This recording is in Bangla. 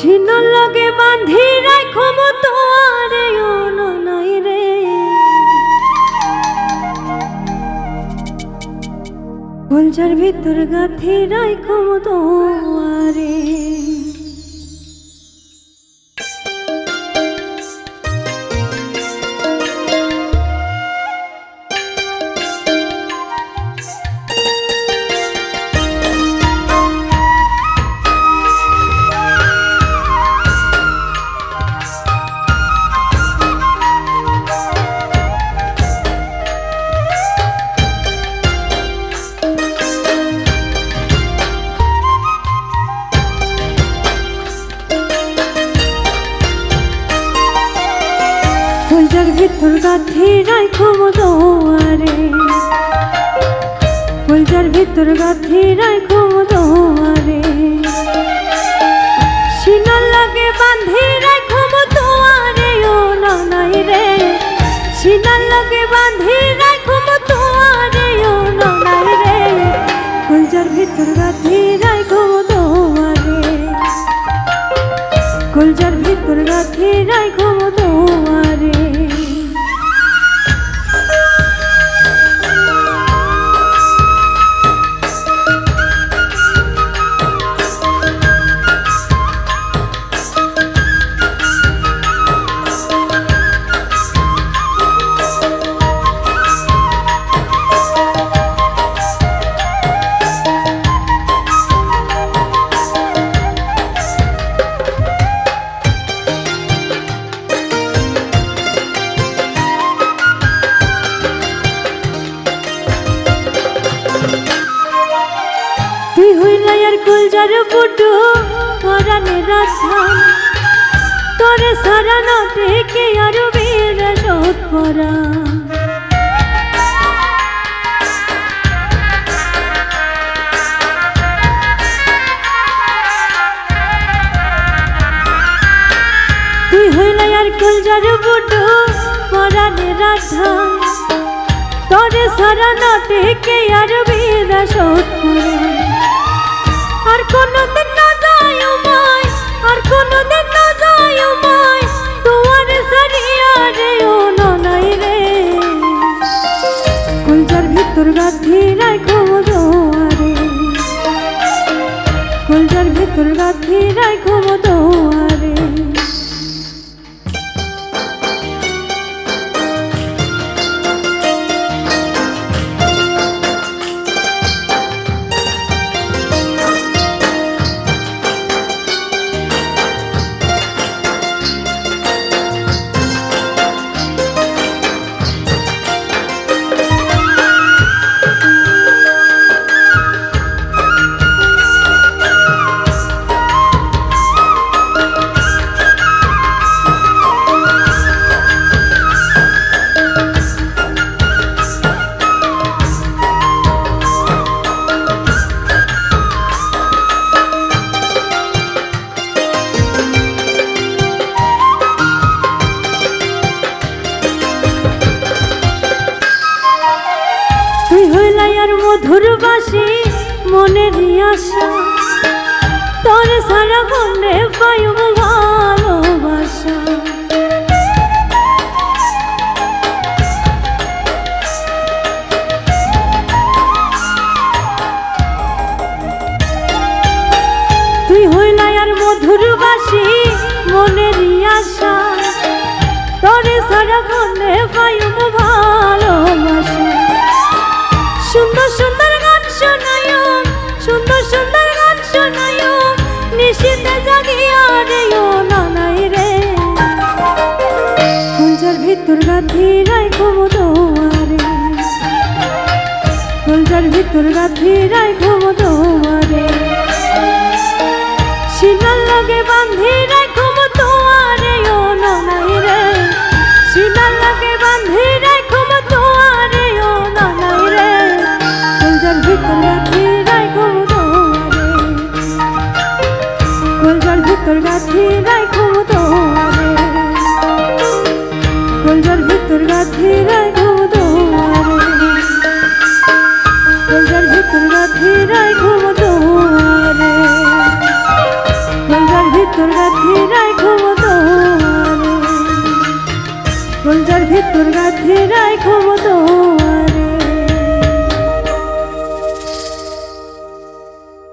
ছিনর লগে বাঁধি রাখো মতোয়ারে ও ননাই রে, কলজার ভিতর গাথি রাখো মতোয়ারে। কলজার ভিতর গাথি রাখো মতোয়ারে, কলজার ভিতর গাথি রাখো মতোয়ারে, সিনার লাগে বাঁধি রাখো মতোয়ারে ও ননাই রে, সিনার লাগে বাঁধি রাখো মতোয়ারে ও ননাই রে, কলজার ভিতর গাথি রাখো মতোয়ারে, কলজার ভিতর গাথি রাখো মতোয়ারে। কলজার বুডু পরাণের রাধান, তোরে সারা নটে কে আর বিরসত পরা, তুই হইলে আর কলজার বুডু পরাণের রাধান, তোরে সারা নটে কে আর বিরসত পরা। আর কোনদিন না যায় উমায়, আর কোনদিন না যায় উমায়, তোমার সারিয়া রে ও ননাই রে, কলজার ভিতর গাথি রাখো মতোয়ারে, কলজার ভিতর গাথি রাখো মতোয়ারে। মধুর বাসি মনের আশা, তোর সারা মনে পাইব ভালোবাসা, তুই হইলাই আর মধুর বাসি মনের আশা, তোর সারা মনে পাইব ভালোবাসা। সুন্দর সুন্দর গান শোনায়, সুন্দর সুন্দর গান শোনায়, নিশিতে জাগিয়া রে ও ননাই রে, কলজার ভিতর গাথি রাখো মতোয়ারে, কলজার ভিতর গাথি রাখো মতোয়ারে, সিনার লাগে বাঁধি রাখো মতোয়ারে ও ননাই রে, সিনার লাগে বাঁধি রাখো মতোয়ারে ও ননাই রে, কলজার ভিতর গাথি রাখো মতোয়ারে, কলজার ভিতর গাথি রাখো মতোয়ারে, কলজার ভিতর গাথি রাখো মতোয়ারে, কলজার ভিতর গাথি রাখো মতোয়ারে, কলজার ভিতর গাথি রাখো তোমারে কলজার ভিতর গাথি রাখো তোমারে